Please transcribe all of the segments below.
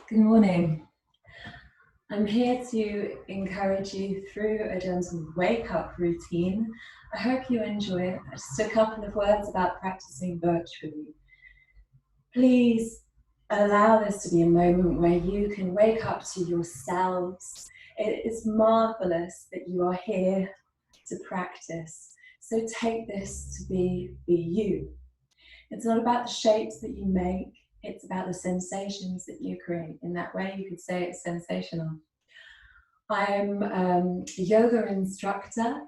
Good morning. I'm here to encourage you through a gentle wake-up routine. I hope you enjoy it. Just a couple of words about practicing virtually. Please allow this to be a moment where you can wake up to yourselves. It is marvelous that you are here to practice. So take this to be you. It's not about the shapes that you make. It's about the sensations that you create. In that way, you could say it's sensational. I'm a yoga instructor,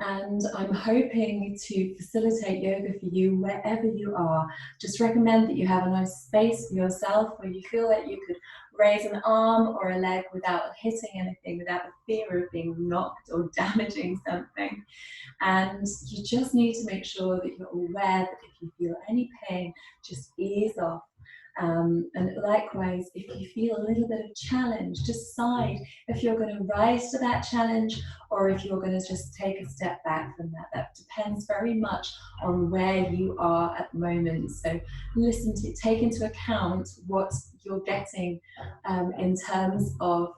and I'm hoping to facilitate yoga for you wherever you are. Just recommend that you have a nice space for yourself where you feel that you could raise an arm or a leg without hitting anything, without the fear of being knocked or damaging something. And you just need to make sure that you're aware that if you feel any pain, just ease off. And likewise, if you feel a little bit of challenge, decide if you're going to rise to that challenge or if you're going to just take a step back from that. That depends very much on where you are at the moment. So take into account what you're getting in terms of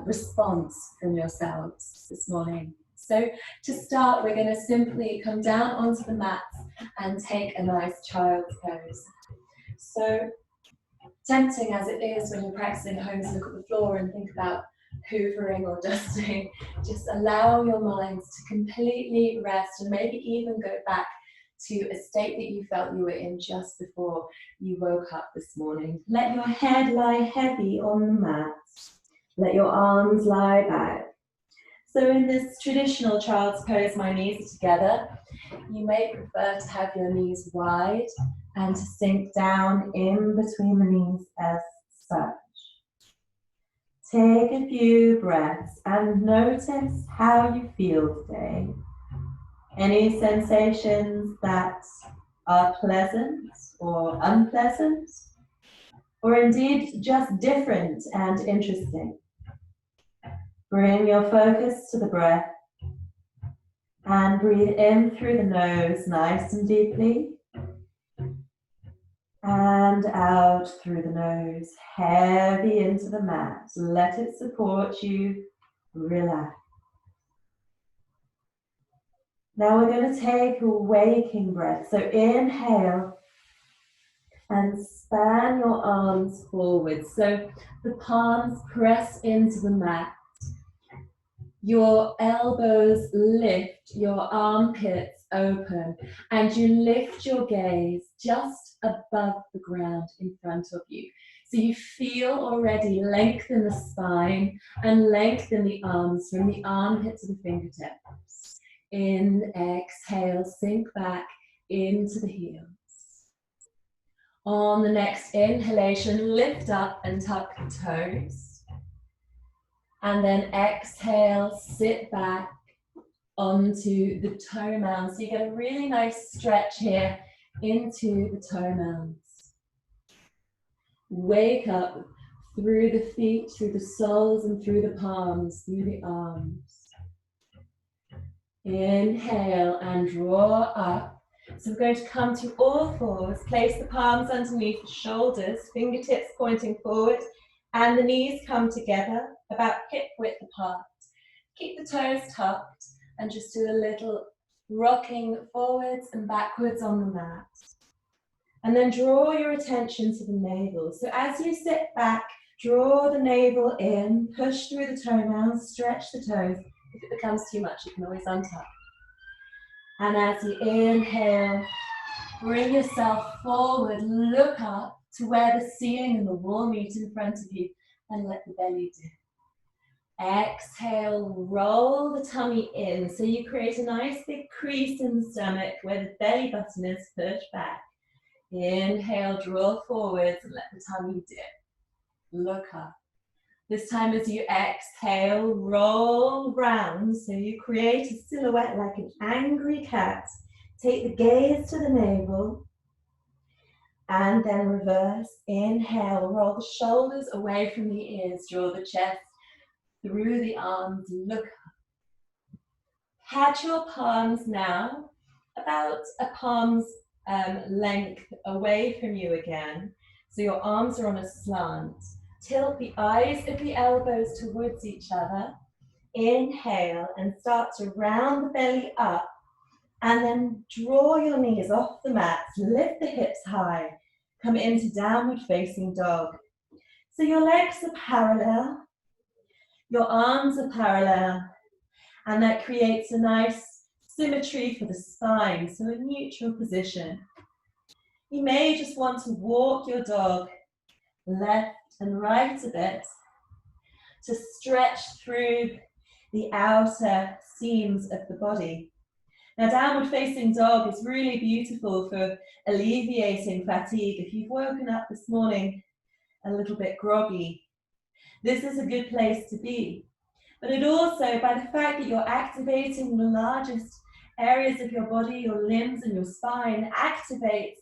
response from yourselves this morning. So to start, we're going to simply come down onto the mats and take a nice child's pose. So tempting as it is when you're practicing at home to look at the floor and think about hoovering or dusting, just allow your minds to completely rest and maybe even go back to a state that you felt you were in just before you woke up this morning. Let your head lie heavy on the mat. Let your arms lie back. So in this traditional child's pose, my knees are together. You may prefer to have your knees wide and to sink down in between the knees as such. Take a few breaths and notice how you feel today. Any sensations that are pleasant or unpleasant, or indeed just different and interesting. Bring your focus to the breath and breathe in through the nose nice and deeply and out through the nose, heavy into the mat. Let it support you. Relax. Now we're going to take a waking breath. So inhale and span your arms forward. So the palms press into the mat. Your elbows lift, your armpits open, and you lift your gaze just above the ground in front of you. So you feel already length in the spine and length in the arms from the armpit to the fingertips. In, exhale, sink back into the heels. On the next inhalation, lift up and tuck the toes. And then exhale, sit back onto the toe mounds. So you get a really nice stretch here into the toe mounds. Wake up through the feet, through the soles, and through the palms, through the arms. Inhale and draw up. So we're going to come to all fours. Place the palms underneath the shoulders, fingertips pointing forward, and the knees come together about hip width apart. Keep the toes tucked and just do a little rocking forwards and backwards on the mat. And then draw your attention to the navel. So as you sit back, draw the navel in, push through the toe mounds, stretch the toes. If it becomes too much, you can always untuck. And as you inhale, bring yourself forward, look up to where the ceiling and the wall meet in front of you, and let the belly dip. Exhale, roll the tummy in, so you create a nice big crease in the stomach where the belly button is pushed back. Inhale, draw forwards and let the tummy dip. Look up. This time as you exhale, roll round, so you create a silhouette like an angry cat. Take the gaze to the navel. And then reverse, inhale, roll the shoulders away from the ears, draw the chest through the arms, look up. Catch your palms now, about a palm's length away from you again. So your arms are on a slant. Tilt the eyes of the elbows towards each other. Inhale and start to round the belly up. And then draw your knees off the mat. Lift the hips high. Come into downward facing dog. So your legs are parallel. Your arms are parallel. And that creates a nice symmetry for the spine. So a neutral position. You may just want to walk your dog left and right a bit to stretch through the outer seams of the body. Now, downward facing dog is really beautiful for alleviating fatigue. If you've woken up this morning a little bit groggy, this is a good place to be. But it also, by the fact that you're activating the largest areas of your body, your limbs and your spine, activates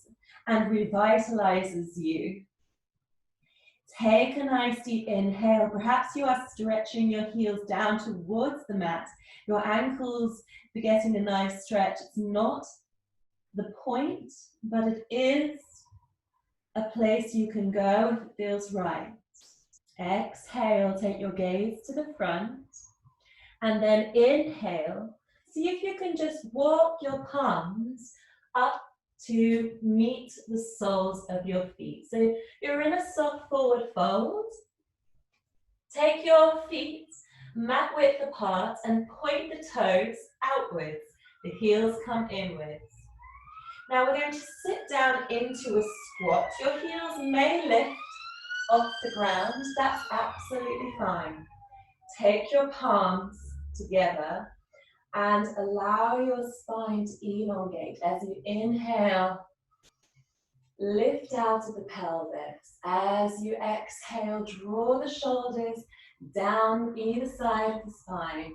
and revitalizes you. Take a nice deep inhale. Perhaps you are stretching your heels down towards the mat. Your ankles are getting a nice stretch. It's not the point, but it is a place you can go if it feels right. Exhale, take your gaze to the front. And then inhale. See if you can just walk your palms up to meet the soles of your feet. So you're in a soft forward fold. Take your feet mat width apart and point the toes outwards. The heels come inwards. Now we're going to sit down into a squat. Your heels may lift off the ground. That's absolutely fine. Take your palms together and allow your spine to elongate as you inhale. Lift out of the pelvis. As you exhale, draw the shoulders down either side of the spine.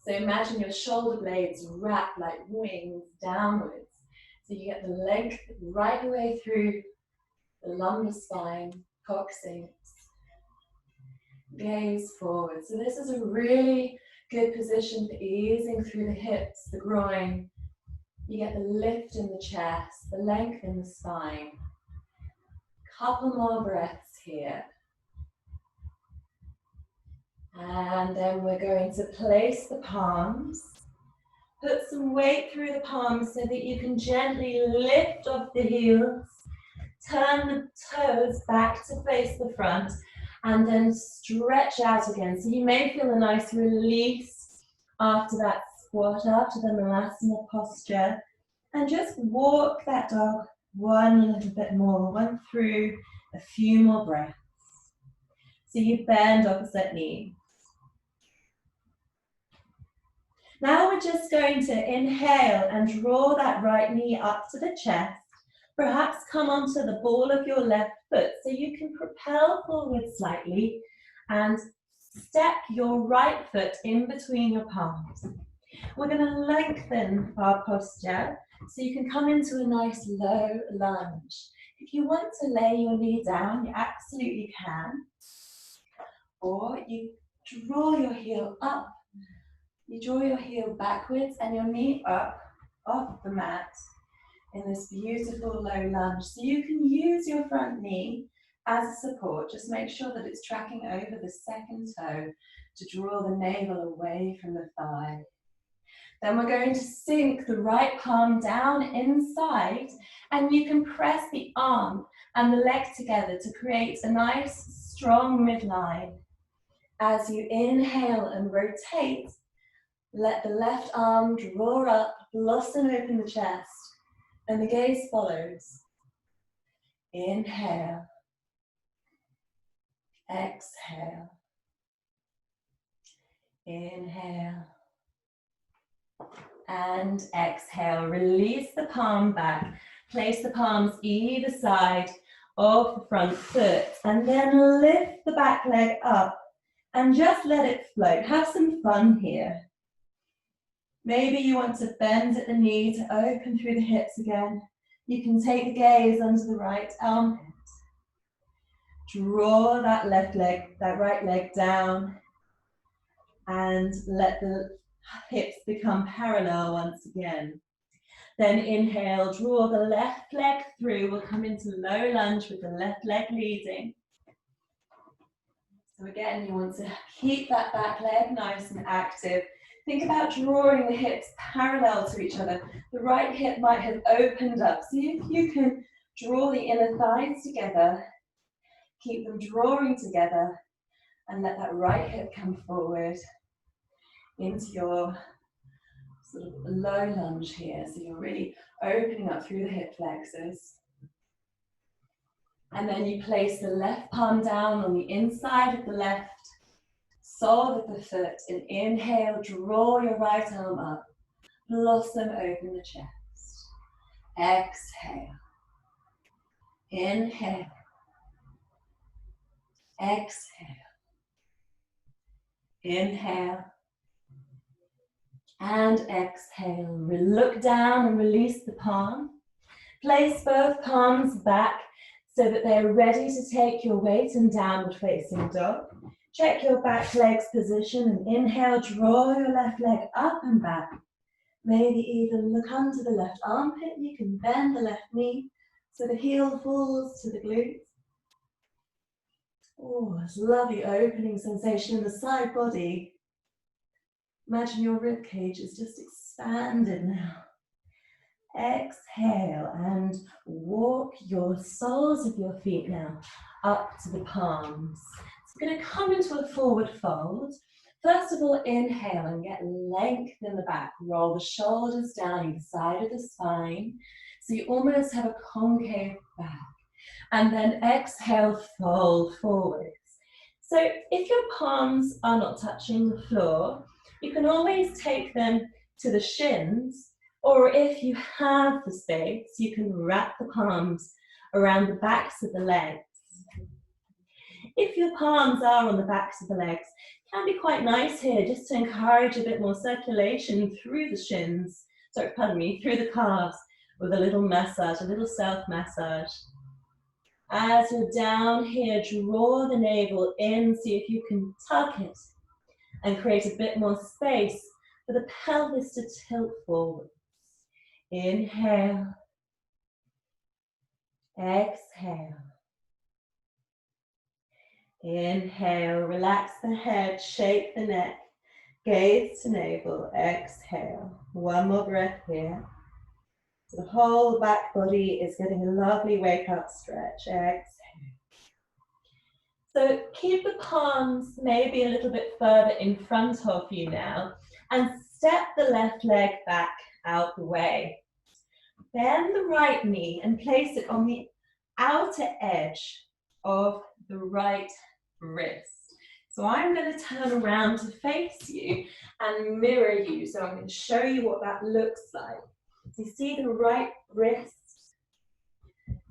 So imagine your shoulder blades wrap like wings downwards. So you get the length right the way through the lumbar spine, coccyx. Gaze forward. So this is a really good position for easing through the hips, the groin. You get the lift in the chest, the length in the spine. Couple more breaths here. And then we're going to place the palms. Put some weight through the palms so that you can gently lift off the heels. Turn the toes back to face the front. And then stretch out again. So you may feel a nice release after that squat, after the Malasana posture. And just walk that dog one little bit more, one through a few more breaths. So you bend opposite knee. Now we're just going to inhale and draw that right knee up to the chest. Perhaps come onto the ball of your left foot so you can propel forward slightly and step your right foot in between your palms. We're going to lengthen our posture so you can come into a nice low lunge. If you want to lay your knee down, you absolutely can. Or you draw your heel up. You draw your heel backwards and your knee up off the mat in this beautiful low lunge. So you can use your front knee as a support. Just make sure that it's tracking over the second toe to draw the navel away from the thigh. Then we're going to sink the right palm down inside, and you can press the arm and the leg together to create a nice strong midline. As you inhale and rotate, let the left arm draw up, blossom open the chest. And the gaze follows. Inhale. Exhale. Inhale. And exhale. Release the palm back. Place the palms either side of the front foot. And then lift the back leg up. And just let it float. Have some fun here. Maybe you want to bend at the knee to open through the hips again. You can take the gaze under the right armpit. Draw that left leg, that right leg down, and let the hips become parallel once again. Then inhale, draw the left leg through. We'll come into low lunge with the left leg leading. So again, you want to keep that back leg nice and active. Think about drawing the hips parallel to each other. The right hip might have opened up. See if you can draw the inner thighs together. Keep them drawing together and let that right hip come forward into your sort of low lunge here. So you're really opening up through the hip flexors. And then you place the left palm down on the inside of the left sole of the foot, and inhale, draw your right arm up, blossom open the chest. Exhale, inhale, exhale, inhale, and exhale. Look down and release the palm. Place both palms back so that they're ready to take your weight in downward facing dog. Check your back leg's position and inhale, draw your left leg up and back. Maybe even look under the left armpit. You can bend the left knee so the heel falls to the glutes. Oh, it's a lovely opening sensation in the side body. Imagine your rib cage is just expanded now. Exhale and walk your soles of your feet now up to the palms. So we're going to come into a forward fold. First of all, inhale and get length in the back. Roll the shoulders down either side of the spine. So you almost have a concave back. And then exhale, fold forwards. So if your palms are not touching the floor, you can always take them to the shins, or if you have the space, you can wrap the palms around the backs of the legs. If your palms are on the backs of the legs, it can be quite nice here just to encourage a bit more circulation through the shins, through the calves with a little massage, a little self-massage. As you're down here, draw the navel in, see if you can tuck it and create a bit more space for the pelvis to tilt forwards. Inhale, exhale. Inhale, relax the head, shake the neck, gaze to navel, exhale. One more breath here. So the whole back body is getting a lovely wake up stretch. Exhale. So keep the palms maybe a little bit further in front of you now and step the left leg back out the way. Bend the right knee and place it on the outer edge of the right wrist. So I'm going to turn around to face you and mirror you. So I'm going to show you what that looks like. So you see the right wrist?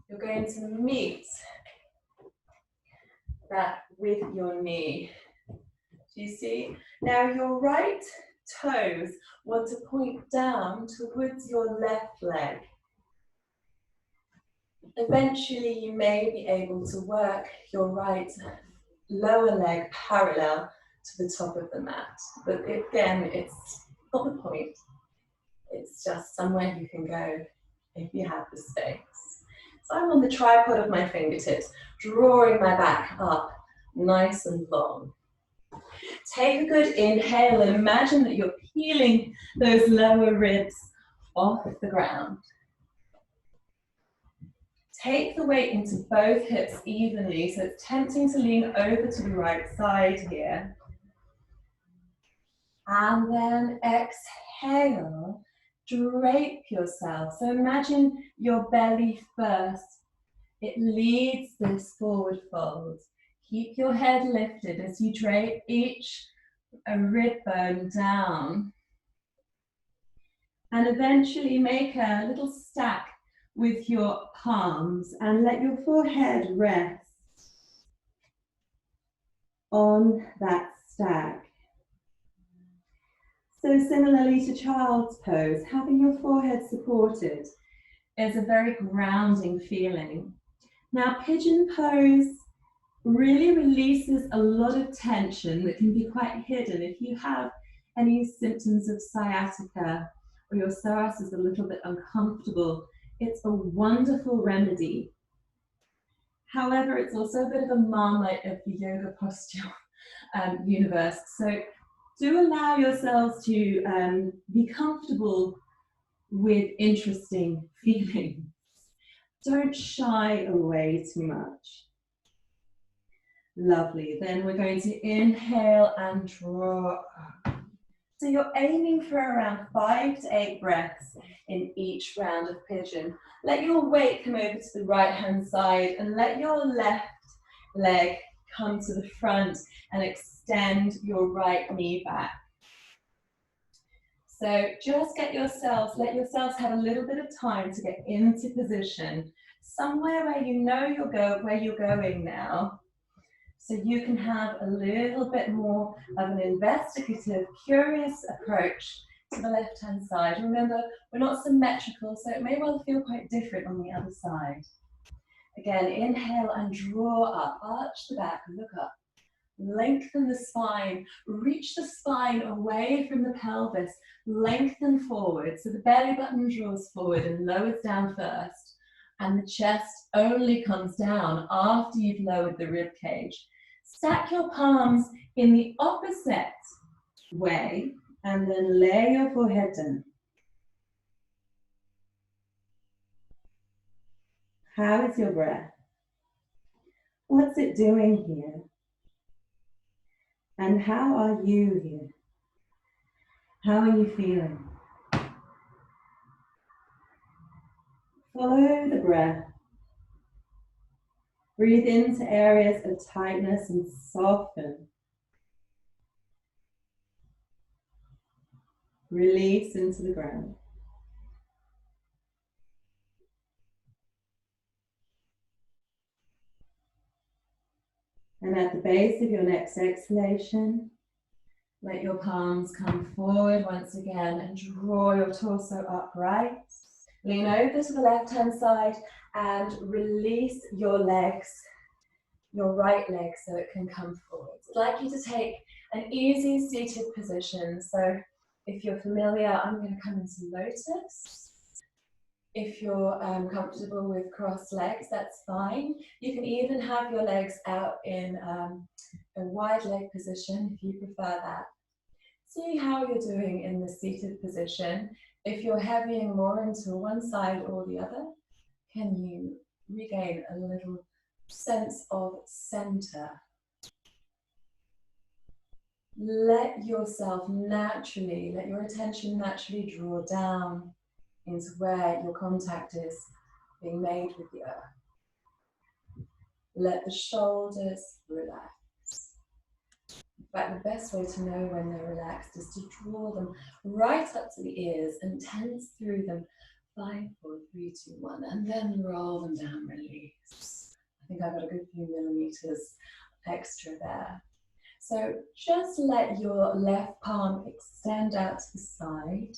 You're going to meet that with your knee. Do you see? Now your right toes want to point down towards your left leg. Eventually you may be able to work your right lower leg parallel to the top of the mat. But again, it's not the point. It's just somewhere you can go if you have the space. So I'm on the tripod of my fingertips, drawing my back up nice and long. Take a good inhale and imagine that you're peeling those lower ribs off the ground. Take the weight into both hips evenly, so it's tempting to lean over to the right side here. And then exhale, drape yourself. So imagine your belly first. It leads this forward fold. Keep your head lifted as you drape each rib bone down. And eventually make a little stack with your palms and let your forehead rest on that stack. So similarly to child's pose, having your forehead supported is a very grounding feeling. Now pigeon pose really releases a lot of tension that can be quite hidden if you have any symptoms of sciatica or your psoas is a little bit uncomfortable, it's a wonderful remedy. However, it's also a bit of a Marmite of the yoga posture universe. So do allow yourselves to be comfortable with interesting feelings. Don't shy away too much. Lovely. Then we're going to inhale and draw up. So you're aiming for around 5 to 8 breaths in each round of pigeon. Let your weight come over to the right-hand side and let your left leg come to the front and extend your right knee back. So just let yourselves have a little bit of time to get into position, somewhere where you know where you're going now. So you can have a little bit more of an investigative, curious approach to the left-hand side. Remember, we're not symmetrical, so it may well feel quite different on the other side. Again, inhale and draw up, arch the back, look up. Lengthen the spine, reach the spine away from the pelvis, lengthen forward. So the belly button draws forward and lowers down first, and the chest only comes down after you've lowered the rib cage. Stack your palms in the opposite way and then lay your forehead down. How is your breath? What's it doing here? And how are you here? How are you feeling? Follow the breath. Breathe into areas of tightness and soften. Release into the ground. And at the base of your next exhalation, let your palms come forward once again and draw your torso upright. Lean over to the left-hand side and release your legs, your right leg, so it can come forward. I'd like you to take an easy seated position. So if you're familiar, I'm going to come into lotus. If you're comfortable with crossed legs, that's fine. You can even have your legs out in a wide leg position if you prefer that. See how you're doing in the seated position. If you're heavying more into one side or the other, can you regain a little sense of center? Let your attention naturally draw down into where your contact is being made with the earth. Let the shoulders relax. In fact, the best way to know when they're relaxed is to draw them right up to the ears and tense through them. 5, 4, 3, 2, 1, and then roll them down, release. I think I've got a good few millimeters extra there. So just let your left palm extend out to the side.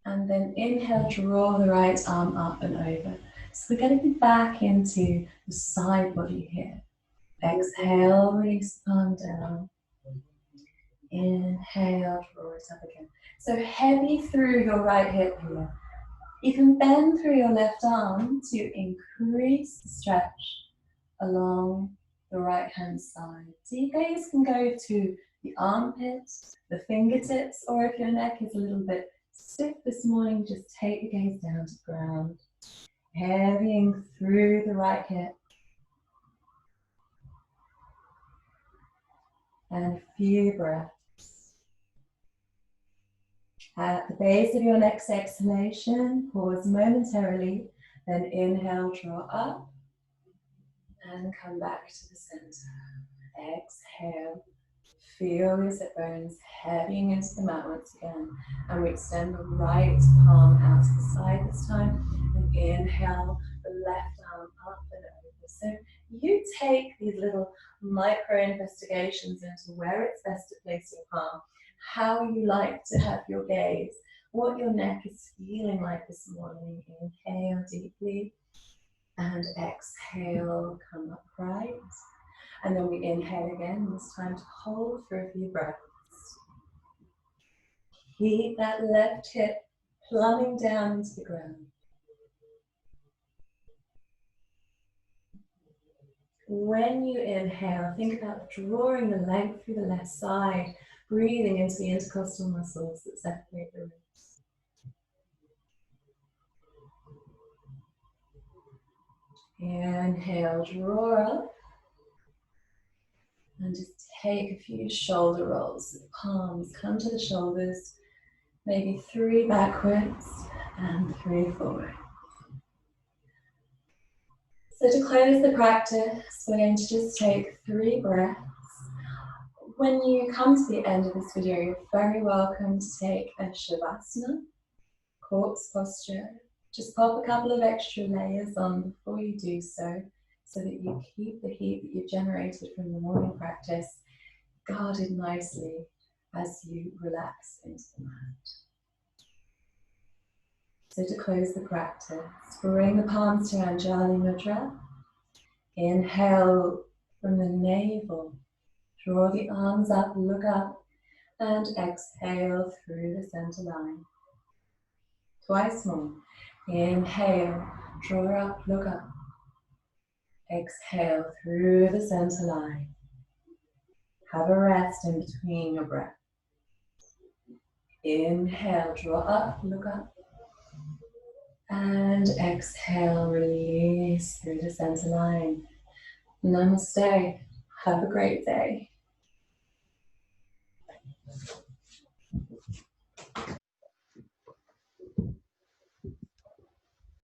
And then inhale, draw the right arm up and over. So we're going to be back into the side body here. Exhale, release the palm down. Inhale, draw it up again. So heavy through your right hip here. You can bend through your left arm to increase the stretch along the right hand side. So you guys can go to the armpit, the fingertips, or if your neck is a little bit stiff this morning, just take the gaze down to the ground. Heavying through the right hip. And a few breaths. At the base of your next exhalation, pause momentarily, then inhale, draw up, and come back to the center. Exhale, feel your sit bones heavying into the mat once again, and we extend the right palm out to the side this time, and inhale, the left arm up and over. So you take these little micro investigations into where it's best to place your palm, how you like to have your gaze, what your neck is feeling like this morning. Inhale deeply and exhale, come upright. And then we inhale again, this time to hold for a few breaths. Keep that left hip plumbing down into the ground. When you inhale, think about drawing the length through the left side, breathing into the intercostal muscles that separate the ribs. Inhale, draw up. And just take a few shoulder rolls. The palms come to the shoulders, maybe 3 backwards and 3 forward. So to close the practice, we're going to just take 3 breaths. When you come to the end of this video, you're very welcome to take a Shavasana, corpse posture. Just pop a couple of extra layers on before you do so that you keep the heat that you've generated from the morning practice guarded nicely as you relax into the mat. So to close the practice, bring the palms to Anjali Mudra. Inhale from the navel, draw the arms up, look up, and exhale through the center line. Twice more. Inhale, draw up, look up. Exhale through the center line. Have a rest in between your breath. Inhale, draw up, look up. And exhale, release through the center line. Namaste. Have a great day.